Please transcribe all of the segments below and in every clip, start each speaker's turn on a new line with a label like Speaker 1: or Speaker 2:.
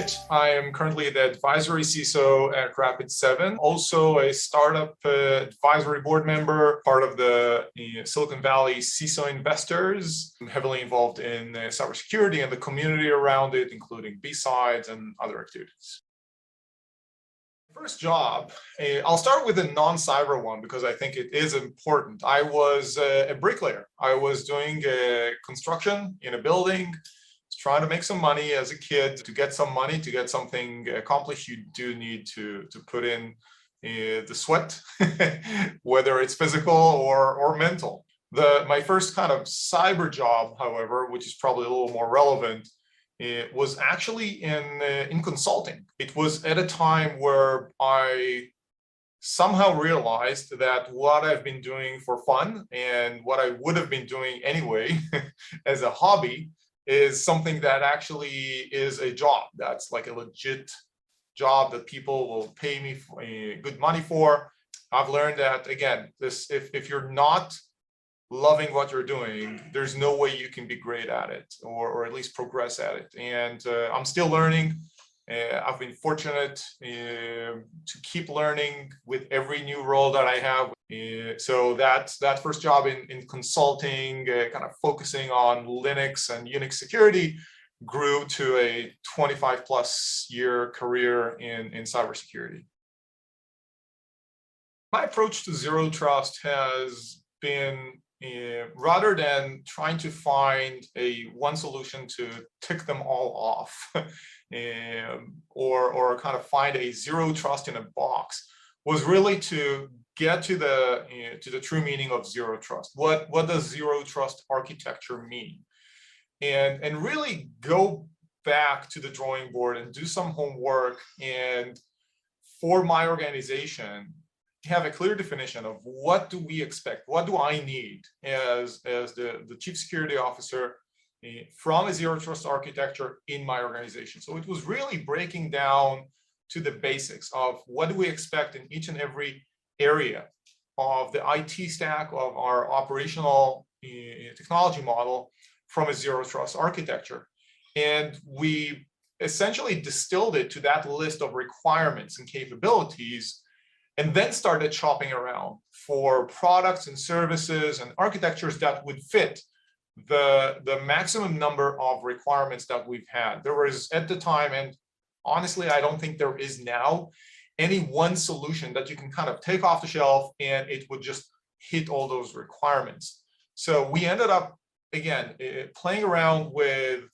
Speaker 1: Amit. I am currently the Advisory CSO at Rapid7, also a startup advisory board member, part of the Silicon Valley CISO Investors. I'm heavily involved in cybersecurity and the community around it, including B-sides and other activities. First job, I'll start with a non-cyber one because I think it is important. I was a bricklayer. I was doing construction in a building, trying to make some money as a kid. To get some money, to get something accomplished, you do need to put in the sweat, whether it's physical or mental. My first kind of cyber job, however, which is probably a little more relevant, it was actually in consulting. It was at a time where I somehow realized that what I've been doing for fun and what I would have been doing anyway as a hobby is something that actually is a job. That's like a legit job that people will pay me good money for. I've learned that, again, if you're not loving what you're doing, there's no way you can be great at it or at least progress at it. And I'm still learning. I've been fortunate to keep learning with every new role that I have. So that first job in consulting, kind of focusing on Linux and Unix security, grew to a 25+ year career in cybersecurity. My approach to zero trust has been rather than trying to find one solution to tick them all off, or kind of find a zero trust in a box, was really to get to the true meaning of zero trust. What does zero trust architecture mean? And really go back to the drawing board and do some homework. And for my organization, have a clear definition of what do we expect, what do I need as the chief security officer from a zero trust architecture in my organization. So it was really breaking down to the basics of what do we expect in each and every area of the IT stack of our operational technology model from a zero trust architecture. And we essentially distilled it to that list of requirements and capabilities, and then started shopping around for products and services and architectures that would fit the maximum number of requirements that we've had. There was at the time, and honestly, I don't think there is now, any one solution that you can kind of take off the shelf and it would just hit all those requirements. So we ended up, again, playing around with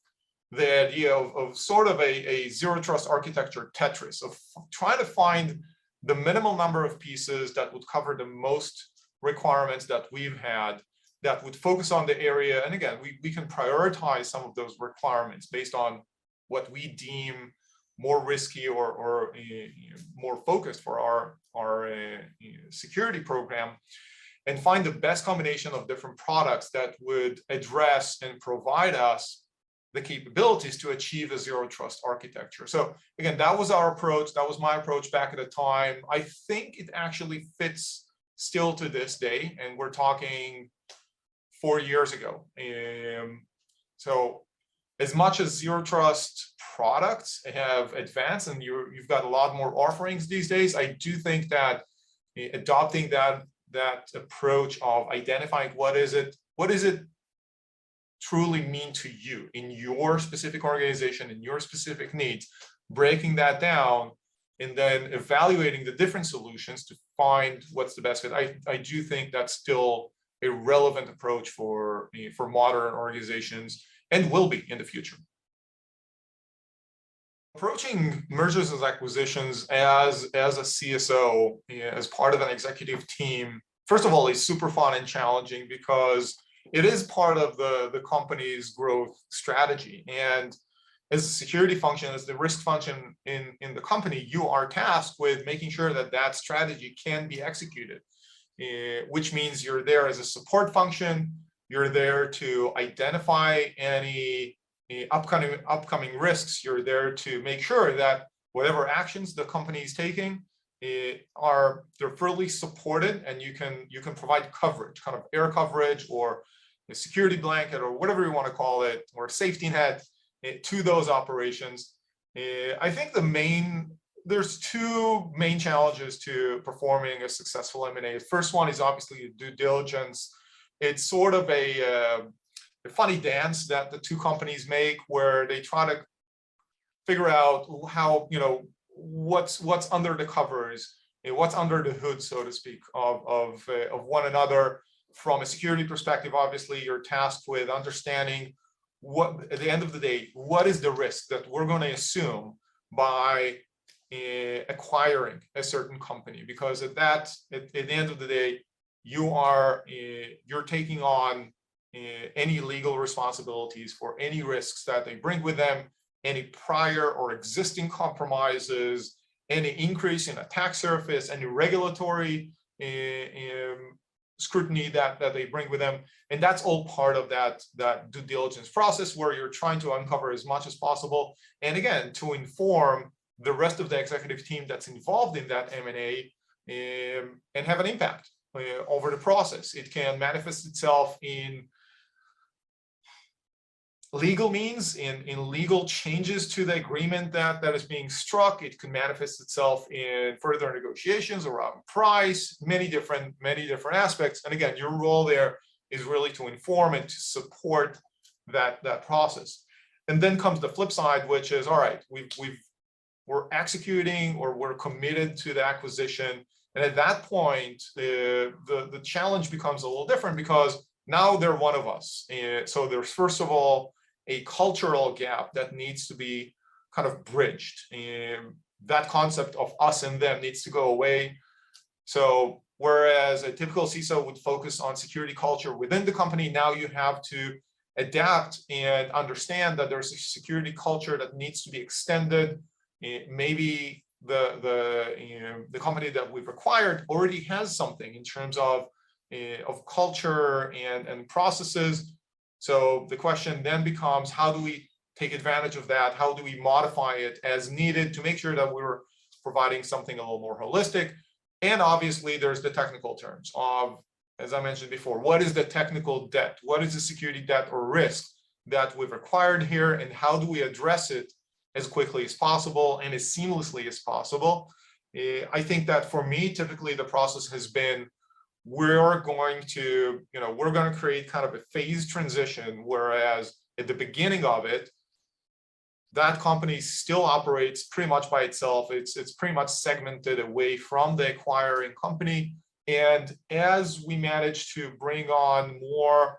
Speaker 1: the idea of sort of a zero trust architecture Tetris, of trying to find the minimal number of pieces that would cover the most requirements that we've had, that would focus on the area. And again, we can prioritize some of those requirements based on what we deem more risky or more focused for our security program, and find the best combination of different products that would address and provide us the capabilities to achieve a zero trust architecture. So again, that was our approach. That was my approach back at the time. I think it actually fits still to this day, and we're talking 4 years ago. So as much as zero trust products have advanced and you've got a lot more offerings these days, I do think that adopting that approach of identifying what is it truly mean to you in your specific organization, in your specific needs, breaking that down, and then evaluating the different solutions to find what's the best fit. I do think that's still a relevant approach for modern organizations, and will be in the future. Approaching mergers and acquisitions as a CSO, as part of an executive team, first of all, is super fun and challenging because it is part of the company's growth strategy. And as a security function, as the risk function in the company, you are tasked with making sure that that strategy can be executed, which means you're there as a support function. You're there to identify any upcoming risks. You're there to make sure that whatever actions the company is taking they're fully supported, and you can provide coverage, kind of air coverage or a security blanket or whatever you want to call it, or a safety net to those operations. I think there's two main challenges to performing a successful M&A. The first one is obviously due diligence. It's sort of a funny dance that the two companies make, where they try to figure out how, what's under the covers, what's under the hood, so to speak, of one another. From a security perspective, obviously, you're tasked with understanding what, at the end of the day, what is the risk that we're going to assume by acquiring a certain company, because at the end of the day, you're taking on any legal responsibilities for any risks that they bring with them, any prior or existing compromises, any increase in attack surface, any regulatory scrutiny that they bring with them. And that's all part of that due diligence process, where you're trying to uncover as much as possible. And again, to inform the rest of the executive team that's involved in that M&A and have an impact over the process. It can manifest itself in legal means, in legal changes to the agreement that is being struck. It can manifest itself in further negotiations around price, many different aspects. And again, your role there is really to inform and to support that process. And then comes the flip side, which is, all right, we're executing, or we're committed to the acquisition. And at that point, the challenge becomes a little different, because now they're one of us. So there's, first of all, a cultural gap that needs to be kind of bridged. That concept of us and them needs to go away. So whereas a typical CISO would focus on security culture within the company, now you have to adapt and understand that there's a security culture that needs to be extended. Maybe the company that we've acquired already has something in terms of culture and processes. So the question then becomes, how do we take advantage of that? How do we modify it as needed to make sure that we're providing something a little more holistic? And obviously, there's the technical terms of, as I mentioned before, what is the technical debt? What is the security debt or risk that we've acquired here? And how do we address it as quickly as possible and as seamlessly as possible? I think that for me, typically the process has been, we're going to create kind of a phased transition, whereas at the beginning of it, that company still operates pretty much by itself. It's pretty much segmented away from the acquiring company. And as we manage to bring on more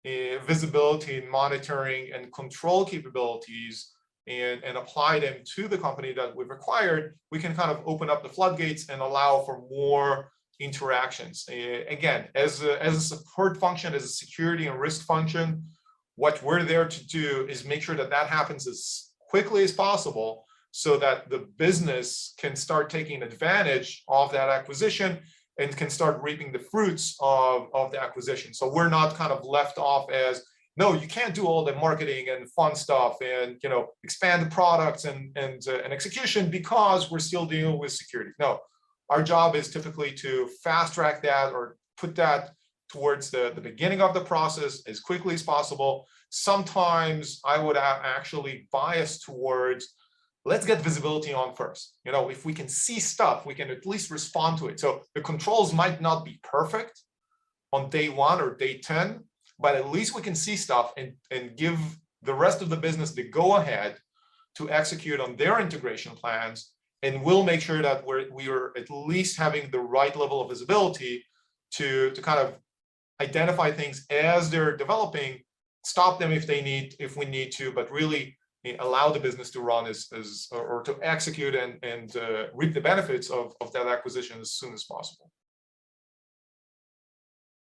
Speaker 1: visibility and monitoring and control capabilities and apply them to the company that we've acquired, we can kind of open up the floodgates and allow for more interactions. Again, as a support function, as a security and risk function, what we're there to do is make sure that happens as quickly as possible, so that the business can start taking advantage of that acquisition and can start reaping the fruits of the acquisition. So we're not kind of left off as, no, you can't do all the marketing and fun stuff and expand the products and execution because we're still dealing with security. No, our job is typically to fast track that, or put that towards the beginning of the process as quickly as possible. Sometimes I would actually bias towards, let's get visibility on first. If we can see stuff, we can at least respond to it. So the controls might not be perfect on day 1 or day 10, but at least we can see stuff and give the rest of the business the go ahead to execute on their integration plans. And we'll make sure that we are at least having the right level of visibility to kind of identify things as they're developing, stop them if we need to, but really allow the business to run or to execute and reap the benefits of that acquisition as soon as possible.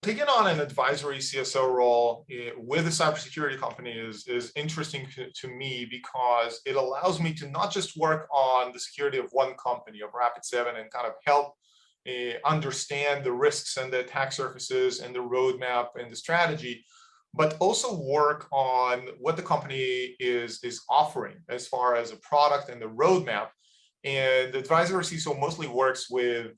Speaker 1: Taking on an advisory CSO role with a cybersecurity company is interesting to me, because it allows me to not just work on the security of one company, of Rapid7, and kind of help understand the risks and the attack surfaces and the roadmap and the strategy, but also work on what the company is offering as far as a product and the roadmap. And the advisory CISO mostly works with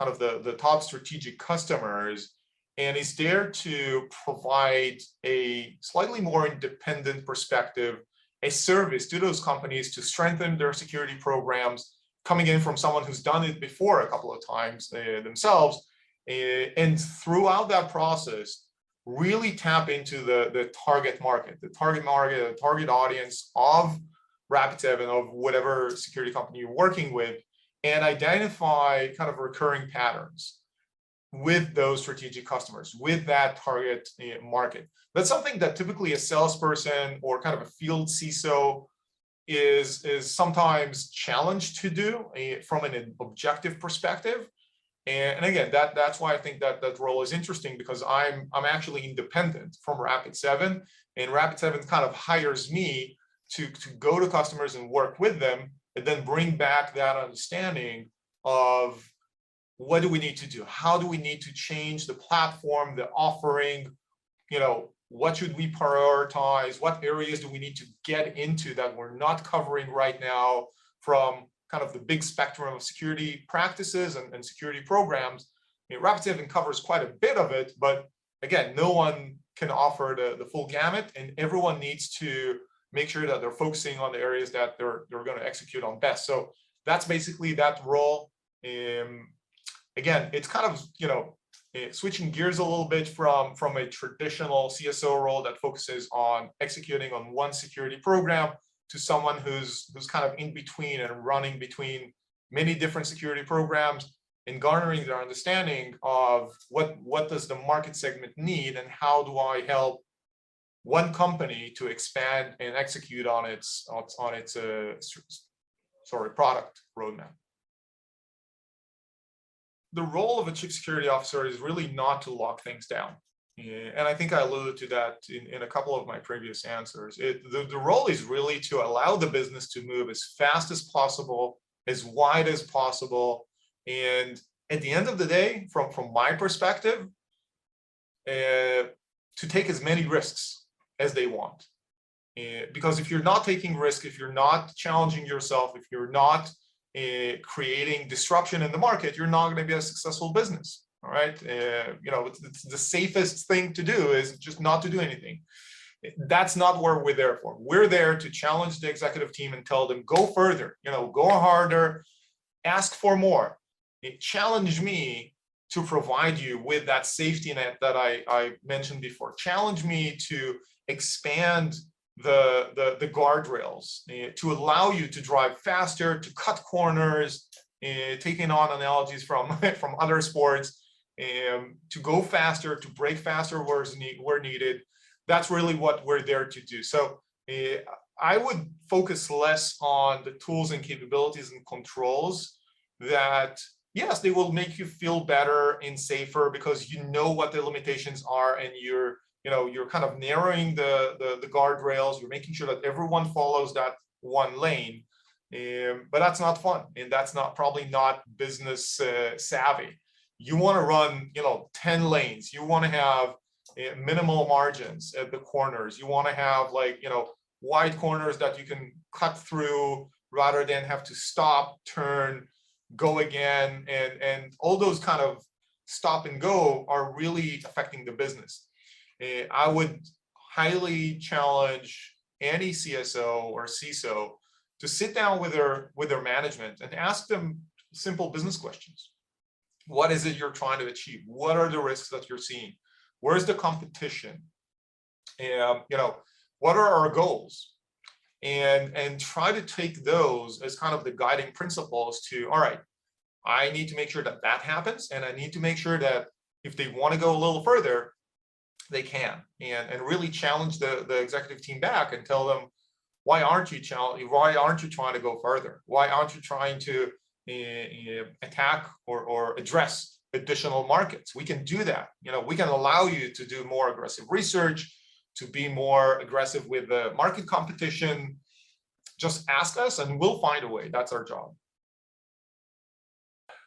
Speaker 1: kind of the top strategic customers, and is there to provide a slightly more independent perspective a service to those companies to strengthen their security programs, coming in from someone who's done it before a couple of times themselves. And throughout that process, really tap into the target market, the target audience of Rapid7, of whatever security company you're working with, and identify kind of recurring patterns with those strategic customers, with that target market. That's something that typically a salesperson or kind of a field CISO is sometimes challenged to do from an objective perspective. And again, that's why I think that role is interesting, because I'm actually independent from Rapid7, and Rapid7 kind of hires me to go to customers and work with them, and then bring back that understanding of what do we need to do? How do we need to change the platform, the offering? What should we prioritize? What areas do we need to get into that we're not covering right now from kind of the big spectrum of security practices and security programs? Rapid7 covers quite a bit of it, but again, no one can offer the full gamut, and everyone needs to make sure that they're focusing on the areas that they're going to execute on best. So that's basically that role. Again, it's kind of, switching gears a little bit from a traditional CSO role that focuses on executing on one security program, to someone who's kind of in between and running between many different security programs, and garnering their understanding of what does the market segment need, and how do I help one company to expand and execute on its product roadmap. The role of a chief security officer is really not to lock things down. And I think I alluded to that in a couple of my previous answers. The role is really to allow the business to move as fast as possible, as wide as possible. And at the end of the day, from my perspective, to take as many risks as they want. Because if you're not taking risk, if you're not challenging yourself, if you're not creating disruption in the market, you're not going to be a successful business. All right. It's the safest thing to do is just not to do anything. That's not what we're there for. We're there to challenge the executive team and tell them, go further, go harder, ask for more. Challenge me to provide you with that safety net that I mentioned before. Challenge me to expand the guardrails, to allow you to drive faster, to cut corners, taking on analogies from other sports, to go faster, to break faster where needed. That's really what we're there to do. So I would focus less on the tools and capabilities and controls that, yes, they will make you feel better and safer because you know what the limitations are, and you're kind of narrowing the guardrails. You're making sure that everyone follows that one lane. But that's not fun, and that's probably not business savvy. You want to run 10 lanes. You want to have minimal margins at the corners. You want to have wide corners that you can cut through rather than have to stop, turn, go again, and all those kind of stop and go are really affecting the business. I would highly challenge any CSO or CISO to sit down with their management and ask them simple business questions. What is it you're trying to achieve? What are the risks that you're seeing? Where's the competition? What are our goals? And try to take those as kind of the guiding principles to, all right, I need to make sure that happens, and I need to make sure that if they want to go a little further, they can, and really challenge the executive team back and tell them, why aren't you trying to go further? Why aren't you trying to attack or address additional markets? We can do that. We can allow you to do more aggressive research, to be more aggressive with the market competition. Just ask us and we'll find a way. That's our job.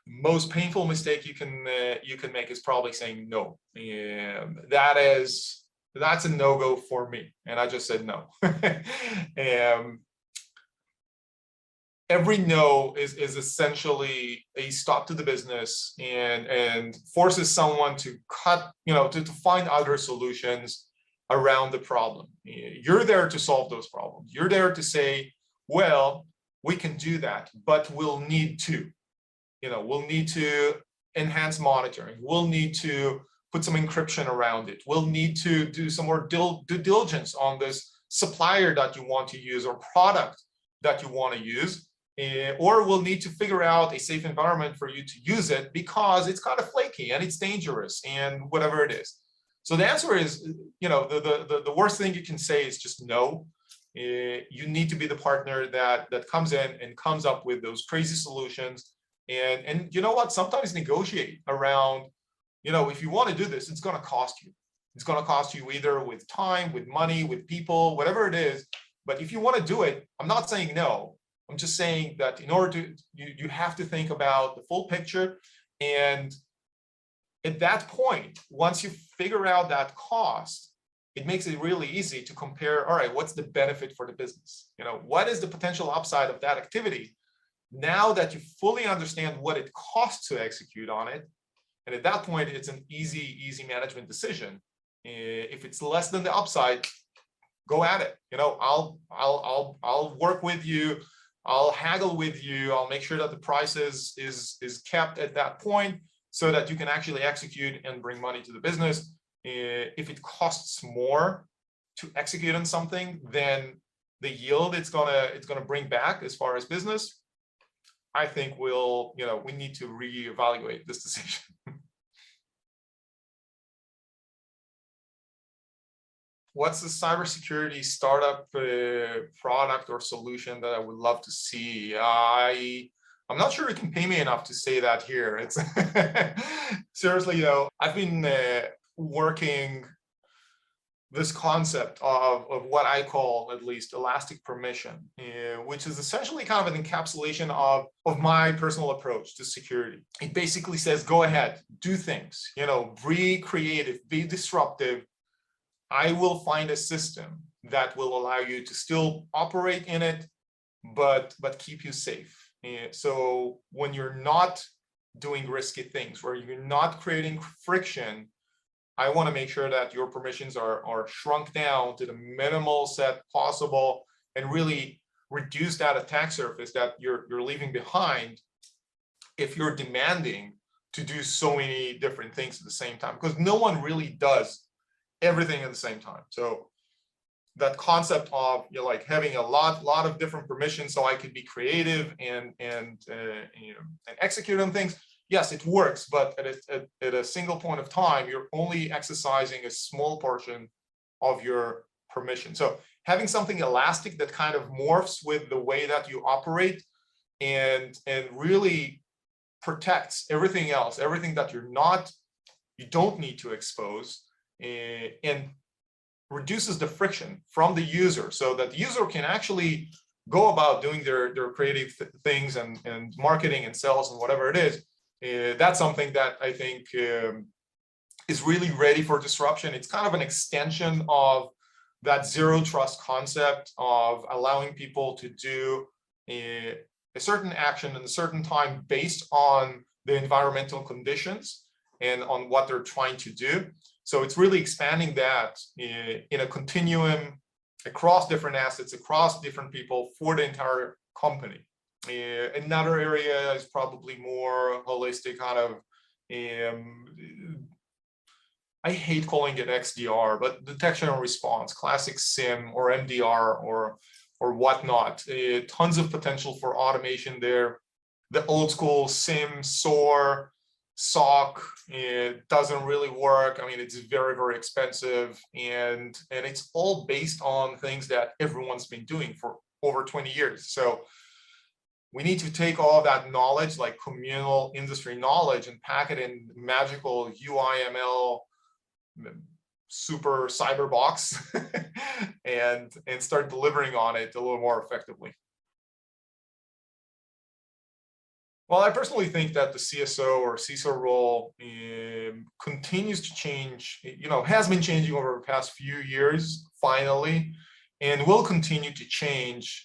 Speaker 1: Most painful mistake you can make is probably saying no. That's a no-go for me, and I just said no. Every no is essentially a stop to the business and forces someone to cut, to find other solutions. around the problem. You're there to solve those problems. You're there to say, well, we can do that, but we'll need to, we'll need to enhance monitoring. We'll need to put some encryption around it. We'll need to do some more due diligence on this supplier that you want to use or product that you want to use. Or we'll need to figure out a safe environment for you to use it because it's kind of flaky and it's dangerous and whatever it is. So the answer is, the worst thing you can say is just no. You need to be the partner that comes in and comes up with those crazy solutions. And you know what? Sometimes negotiate around, if you want to do this, it's going to cost you. It's going to cost you either with time, with money, with people, whatever it is. But if you want to do it, I'm not saying no. I'm just saying that in order to, you have to think about the full picture. And at that point, once you figure out that cost, it makes it really easy to compare, all right, what's the benefit for the business? What is the potential upside of that activity? Now that you fully understand what it costs to execute on it, and at that point, it's an easy management decision. If it's less than the upside, go at it. I'll work with you. I'll haggle with you. I'll make sure that the price is kept at that point so that you can actually execute and bring money to the business. If it costs more to execute on something than the yield it's gonna bring back as far as business, I think we need to reevaluate this decision. What's the cybersecurity startup product or solution that I would love to see? I'm not sure you can pay me enough to say that here. It's seriously, I've been working this concept of what I call, at least, elastic permission, which is essentially kind of an encapsulation of my personal approach to security. It basically says, go ahead, do things, be creative, be disruptive. I will find a system that will allow you to still operate in it, but keep you safe. So when you're not doing risky things, where you're not creating friction, I want to make sure that your permissions are shrunk down to the minimal set possible and really reduce that attack surface that you're leaving behind if you're demanding to do so many different things at the same time, because no one really does everything at the same time. So that concept of having a lot of different permissions so I could be creative and execute on things. Yes, it works, but at a single point of time, you're only exercising a small portion of your permission. So having something elastic that kind of morphs with the way that you operate and really protects everything else, everything that you don't need to expose, and reduces the friction from the user so that the user can actually go about doing their creative things and marketing and sales and whatever it is. That's something that I think is really ready for disruption. It's kind of an extension of that zero trust concept of allowing people to do a certain action in a certain time based on the environmental conditions and on what they're trying to do. So it's really expanding that in a continuum across different assets, across different people for the entire company. Another area is probably more holistic, kind of, I hate calling it XDR, but detection and response, classic SIM or MDR or whatnot. Tons of potential for automation there. The old school SIM, SOAR, SOC, it doesn't really work. I mean, it's very, very expensive, and it's all based on things that everyone's been doing for over 20 years. So we need to take all of that knowledge, like communal industry knowledge, and pack it in magical UI/ML super cyber box and start delivering on it a little more effectively. Well, I personally think that the CSO or CISO role continues to change, has been changing over the past few years, finally, and will continue to change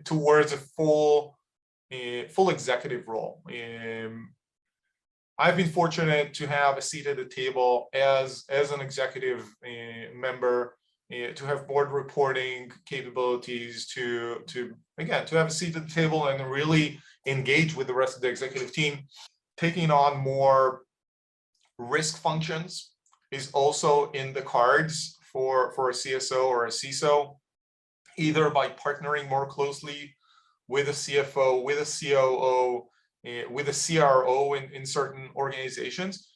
Speaker 1: towards a full executive role. I've been fortunate to have a seat at the table as an executive member to have board reporting capabilities, to have a seat at the table and really engage with the rest of the executive team. Taking on more risk functions is also in the cards for a CSO or a CISO, either by partnering more closely with a CFO, with a COO, with a CRO in certain organizations.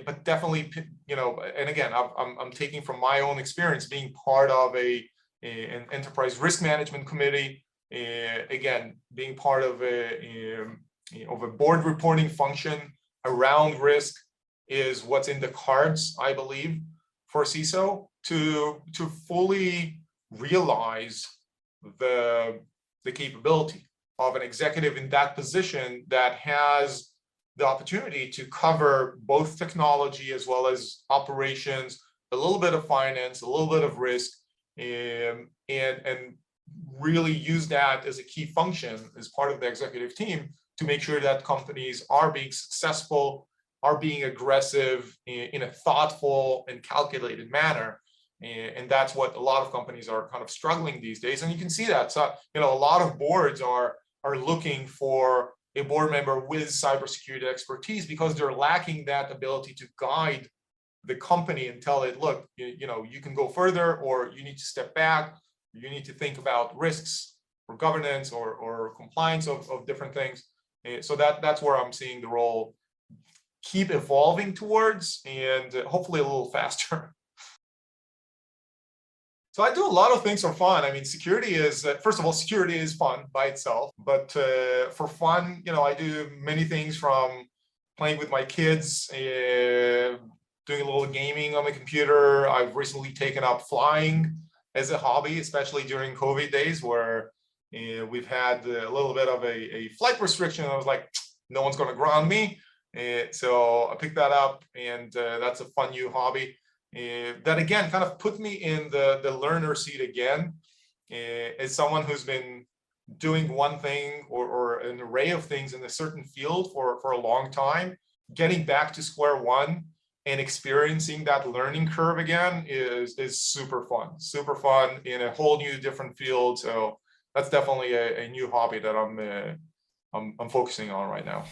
Speaker 1: But definitely, and again, I'm taking from my own experience being part of an enterprise risk management committee, again, being part of a board reporting function around risk is what's in the cards, I believe, for CISO to fully realize the capability of an executive in that position that has the opportunity to cover both technology as well as operations, a little bit of finance, a little bit of risk, and really use that as a key function as part of the executive team to make sure that companies are being successful, are being aggressive in a thoughtful and calculated manner. And that's what a lot of companies are kind of struggling these days. And you can see that. So, a lot of boards are looking for a board member with cybersecurity expertise because they're lacking that ability to guide the company and tell it, look, you can go further, or you need to step back. You need to think about risks or governance or compliance of different things. So that's where I'm seeing the role keep evolving towards, and hopefully a little faster. So I do a lot of things for fun. I mean, security is, first of all, security is fun by itself, but for fun, I do many things, from playing with my kids, doing a little gaming on the computer. I've recently taken up flying as a hobby, especially during COVID days where we've had a little bit of a flight restriction. I was like, no one's going to ground me. So I picked that up, and that's a fun new hobby. That again kind of put me in the learner seat again, as someone who's been doing one thing or an array of things in a certain field for a long time. Getting back to square one and experiencing that learning curve again is super fun in a whole new different field. So that's definitely a new hobby that I'm focusing on right now.